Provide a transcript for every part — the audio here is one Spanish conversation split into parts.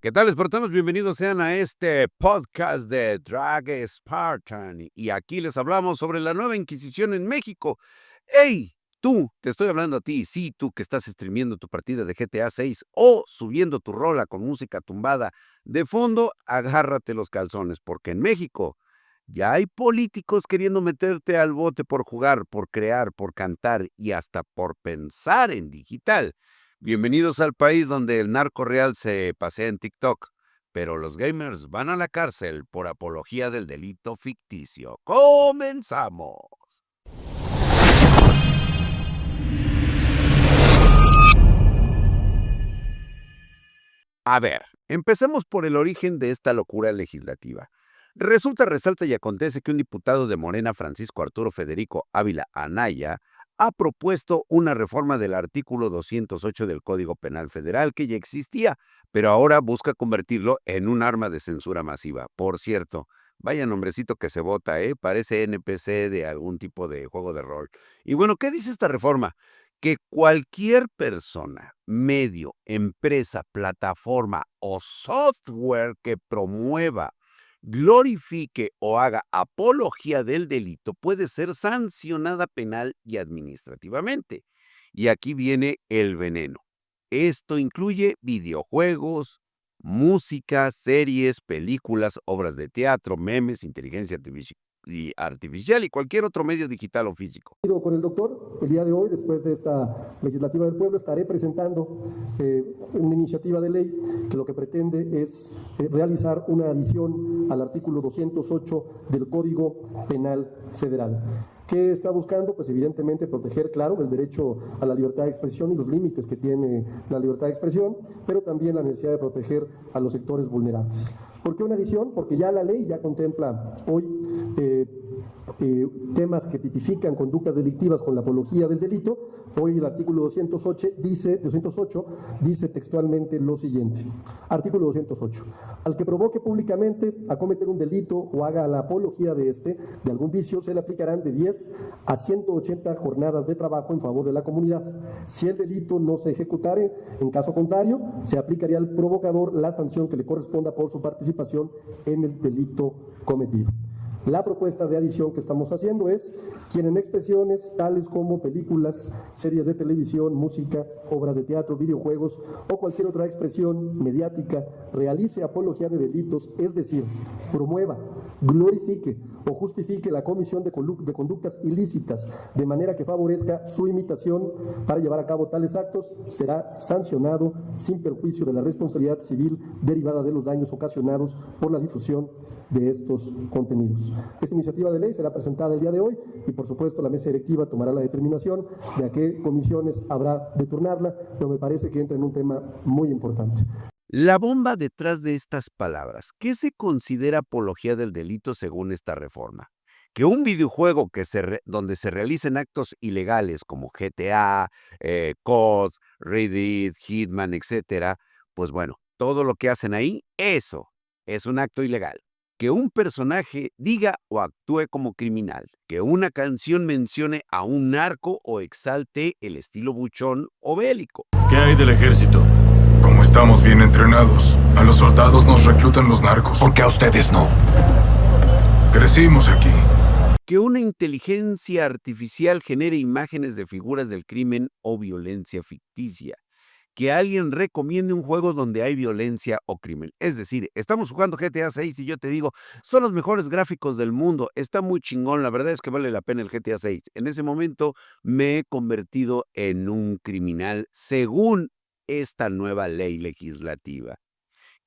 ¿Qué tal, espartanos? Bienvenidos sean a este podcast de Drag Spartan. Y aquí les hablamos sobre la nueva Inquisición en México. ¡Ey! Tú, te estoy hablando a ti. Sí, tú que estás streamiendo tu partida de GTA 6 o subiendo tu rola con música tumbada de fondo, agárrate los calzones, porque en México ya hay políticos queriendo meterte al bote por jugar, por crear, por cantar y hasta por pensar en digital. Bienvenidos al país donde el narco real se pasea en TikTok, pero los gamers van a la cárcel por apología del delito ficticio. ¡Comenzamos! A ver, empecemos por el origen de esta locura legislativa. Resulta, resalta y acontece que un diputado de Morena, Francisco Arturo Federico Ávila Anaya, ha propuesto una reforma del artículo 208 del Código Penal Federal que ya existía, pero ahora busca convertirlo en un arma de censura masiva. Por cierto, vaya nombrecito que se vota, ¿eh? Parece NPC de algún tipo de juego de rol. Y bueno, ¿qué dice esta reforma? Que cualquier persona, medio, empresa, plataforma o software que promueva, glorifique o haga apología del delito puede ser sancionada penal y administrativamente. Y aquí viene el veneno. Esto incluye videojuegos, música, series, películas, obras de teatro, memes, inteligencia artificial y cualquier otro medio digital o físico. Con el doctor, el día de hoy, después de esta legislativa del pueblo, estaré presentando una iniciativa de ley que lo que pretende es realizar una adición al artículo 208 del Código Penal Federal. ¿Qué está buscando? Pues evidentemente proteger, claro, el derecho a la libertad de expresión y los límites que tiene la libertad de expresión, pero también la necesidad de proteger a los sectores vulnerables. ¿Por qué una adición? Porque ya la ley ya contempla hoy temas que tipifican conductas delictivas con la apología del delito. Hoy el artículo 208 dice textualmente lo siguiente. Artículo 208. Al que provoque públicamente a cometer un delito o haga la apología de algún vicio, se le aplicarán de 10 a 180 jornadas de trabajo en favor de la comunidad. Si el delito no se ejecutare, en caso contrario, se aplicaría al provocador la sanción que le corresponda por su participación en el delito cometido. La propuesta de adición que estamos haciendo es quien en expresiones tales como películas, series de televisión, música, obras de teatro, videojuegos o cualquier otra expresión mediática realice apología de delitos, es decir, promueva, glorifique o justifique la comisión de conductas ilícitas de manera que favorezca su imitación para llevar a cabo tales actos, será sancionado sin perjuicio de la responsabilidad civil derivada de los daños ocasionados por la difusión de estos contenidos. Esta iniciativa de ley será presentada el día de hoy y por supuesto la mesa directiva tomará la determinación de a qué comisiones habrá de turnarla, pero me parece que entra en un tema muy importante. La bomba detrás de estas palabras, ¿qué se considera apología del delito según esta reforma? Que un videojuego donde se realicen actos ilegales como GTA, COD, Reddit, Hitman, etcétera, pues bueno, todo lo que hacen ahí, eso es un acto ilegal. Que un personaje diga o actúe como criminal, que una canción mencione a un narco o exalte el estilo buchón o bélico. ¿Qué hay del ejército? Como estamos bien entrenados, a los soldados nos reclutan los narcos. ¿Por qué a ustedes no? Crecimos aquí. Que una inteligencia artificial genere imágenes de figuras del crimen o violencia ficticia. Que alguien recomiende un juego donde hay violencia o crimen. Es decir, estamos jugando GTA 6 y yo te digo, son los mejores gráficos del mundo, está muy chingón, la verdad es que vale la pena el GTA 6. En ese momento me he convertido en un criminal según esta nueva ley legislativa.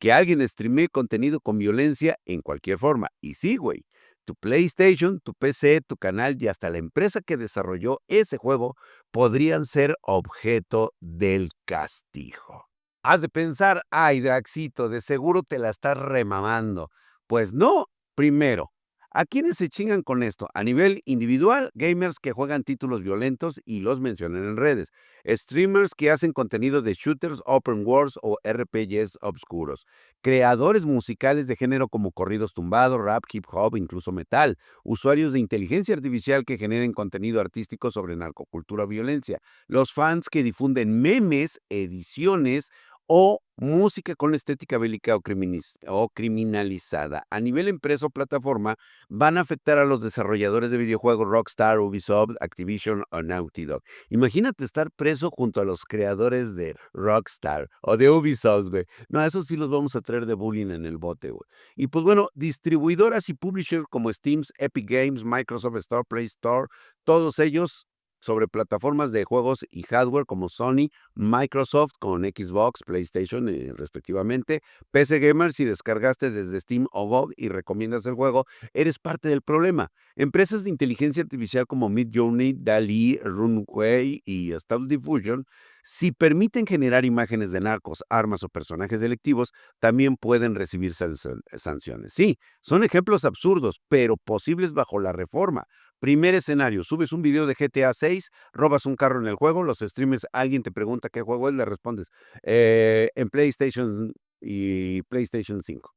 Que alguien streamee contenido con violencia en cualquier forma. Y sí, güey, tu PlayStation, tu PC, tu canal y hasta la empresa que desarrolló ese juego podrían ser objeto del castigo. Has de pensar, ay, Draxito, de seguro te la estás remamando. Pues no, primero, ¿a quiénes se chingan con esto? A nivel individual, gamers que juegan títulos violentos y los mencionan en redes. Streamers que hacen contenido de shooters, open worlds o RPGs obscuros. Creadores musicales de género como corridos tumbados, rap, hip hop, incluso metal. Usuarios de inteligencia artificial que generen contenido artístico sobre narcocultura o violencia. Los fans que difunden memes, ediciones o música con estética bélica o criminalizada. A nivel empresa o plataforma, van a afectar a los desarrolladores de videojuegos Rockstar, Ubisoft, Activision o Naughty Dog. Imagínate estar preso junto a los creadores de Rockstar o de Ubisoft, güey. No, eso sí los vamos a traer de bullying en el bote, güey. Y pues bueno, distribuidoras y publishers como Steam, Epic Games, Microsoft Store, Play Store, todos ellos sobre plataformas de juegos y hardware como Sony, Microsoft con Xbox, PlayStation respectivamente, PC Gamer si descargaste desde Steam o GOG y recomiendas el juego, eres parte del problema. Empresas de inteligencia artificial como Midjourney, DALL-E, Runway y Stable Diffusion, si permiten generar imágenes de narcos, armas o personajes delictivos, también pueden recibir sanciones. Sí, son ejemplos absurdos, pero posibles bajo la reforma. Primer escenario, subes un video de GTA 6, robas un carro en el juego, los streamers, alguien te pregunta qué juego es, le respondes, en PlayStation y PlayStation 5.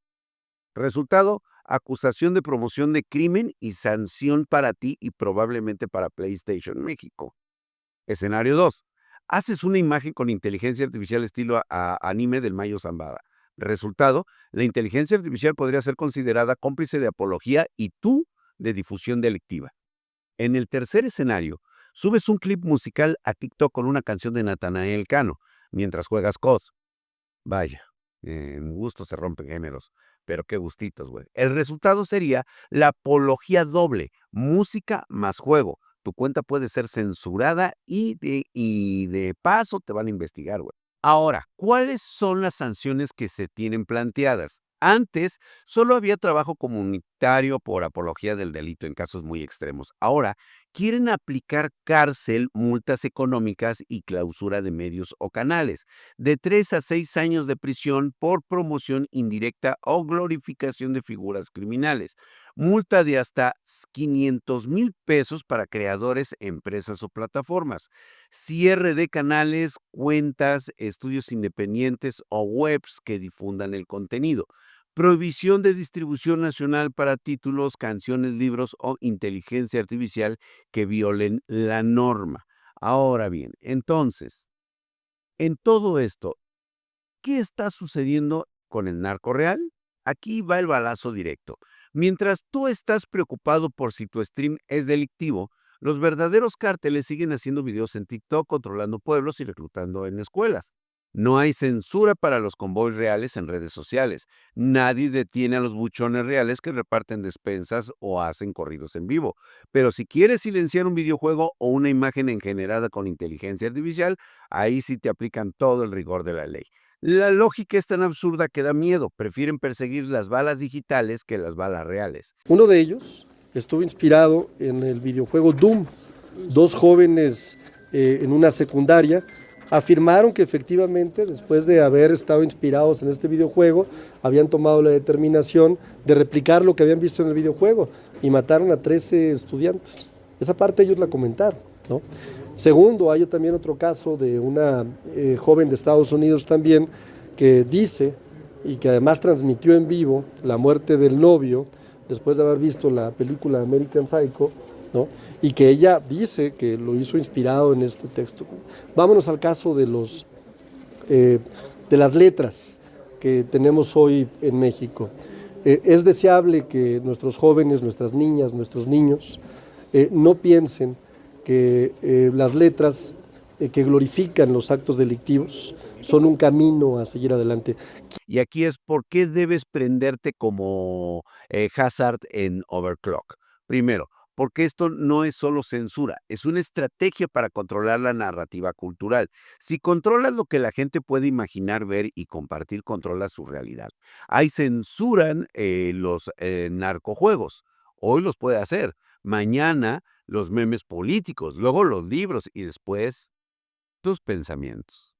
Resultado, acusación de promoción de crimen y sanción para ti y probablemente para PlayStation México. Escenario 2. Haces una imagen con inteligencia artificial estilo anime del Mayo Zambada. Resultado, la inteligencia artificial podría ser considerada cómplice de apología y tú de difusión delictiva. En el tercer escenario, subes un clip musical a TikTok con una canción de Natanael Cano mientras juegas COD. Vaya, en gusto se rompen géneros, pero qué gustitos, güey. El resultado sería la apología doble, música más juego. Tu cuenta puede ser censurada y de paso te van a investigar, güey. Ahora, ¿cuáles son las sanciones que se tienen planteadas? Antes solo había trabajo comunitario por apología del delito en casos muy extremos. Ahora quieren aplicar cárcel, multas económicas y clausura de medios o canales, de 3 a 6 años de prisión por promoción indirecta o glorificación de figuras criminales, multa de hasta 500,000 pesos para creadores, empresas o plataformas, cierre de canales, cuentas, estudios independientes o webs que difundan el contenido, prohibición de distribución nacional para títulos, canciones, libros o inteligencia artificial que violen la norma. Ahora bien, entonces, en todo esto, ¿qué está sucediendo con el narco real? Aquí va el balazo directo. Mientras tú estás preocupado por si tu stream es delictivo, los verdaderos cárteles siguen haciendo videos en TikTok, controlando pueblos y reclutando en escuelas. No hay censura para los convoys reales en redes sociales. Nadie detiene a los buchones reales que reparten despensas o hacen corridos en vivo. Pero si quieres silenciar un videojuego o una imagen generada con inteligencia artificial, ahí sí te aplican todo el rigor de la ley. La lógica es tan absurda que da miedo. Prefieren perseguir las balas digitales que las balas reales. Uno de ellos estuvo inspirado en el videojuego Doom. Dos jóvenes en una secundaria afirmaron que efectivamente, después de haber estado inspirados en este videojuego, habían tomado la determinación de replicar lo que habían visto en el videojuego y mataron a 13 estudiantes. Esa parte ellos la comentaron, ¿no? Segundo, hay también otro caso de una joven de Estados Unidos también que dice y que además transmitió en vivo la muerte del novio después de haber visto la película American Psycho, ¿no? Y que ella dice que lo hizo inspirado en este texto. Vámonos al caso de las letras que tenemos hoy en México. Es deseable que nuestros jóvenes, nuestras niñas, nuestros niños no piensen que las letras que glorifican los actos delictivos son un camino a seguir adelante. Y aquí es por qué debes prenderte como Hazard en Overclock. Primero, porque esto no es solo censura, es una estrategia para controlar la narrativa cultural. Si controlas lo que la gente puede imaginar, ver y compartir, controlas su realidad. Ahí censuran los narcojuegos. Hoy los puede hacer. Mañana los memes políticos, luego los libros y después tus pensamientos.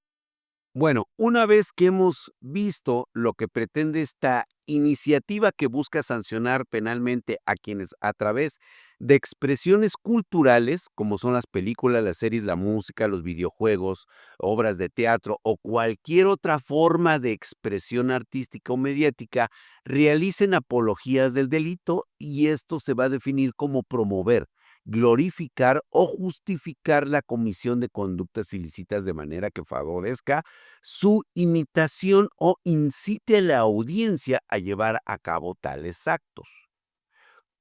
Bueno, una vez que hemos visto lo que pretende esta iniciativa que busca sancionar penalmente a quienes a través de expresiones culturales, como son las películas, las series, la música, los videojuegos, obras de teatro o cualquier otra forma de expresión artística o mediática, realicen apologías del delito y esto se va a definir como promover, glorificar o justificar la comisión de conductas ilícitas de manera que favorezca su imitación o incite a la audiencia a llevar a cabo tales actos.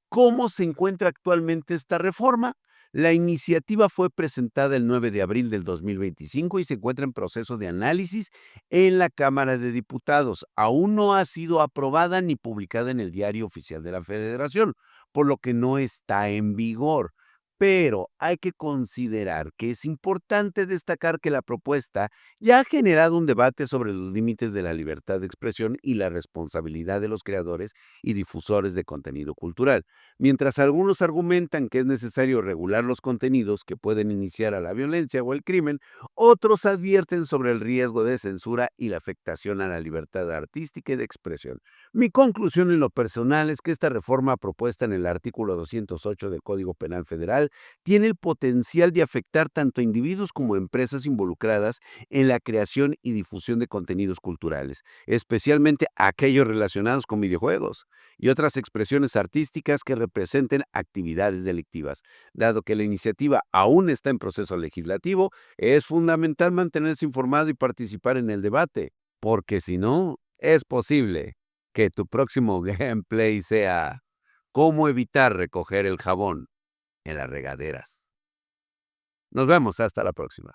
¿Cómo se encuentra actualmente esta reforma? La iniciativa fue presentada el 9 de abril del 2025 y se encuentra en proceso de análisis en la Cámara de Diputados. Aún no ha sido aprobada ni publicada en el Diario Oficial de la Federación, por lo que no está en vigor. Pero hay que considerar que es importante destacar que la propuesta ya ha generado un debate sobre los límites de la libertad de expresión y la responsabilidad de los creadores y difusores de contenido cultural. Mientras algunos argumentan que es necesario regular los contenidos que pueden iniciar a la violencia o el crimen, otros advierten sobre el riesgo de censura y la afectación a la libertad artística y de expresión. Mi conclusión en lo personal es que esta reforma propuesta en el artículo 208 del Código Penal Federal tiene el potencial de afectar tanto a individuos como a empresas involucradas en la creación y difusión de contenidos culturales, especialmente aquellos relacionados con videojuegos y otras expresiones artísticas que representen actividades delictivas. Dado que la iniciativa aún está en proceso legislativo, es fundamental mantenerse informado y participar en el debate, porque si no, es posible que tu próximo gameplay sea cómo evitar recoger el jabón en las regaderas. Nos vemos hasta la próxima.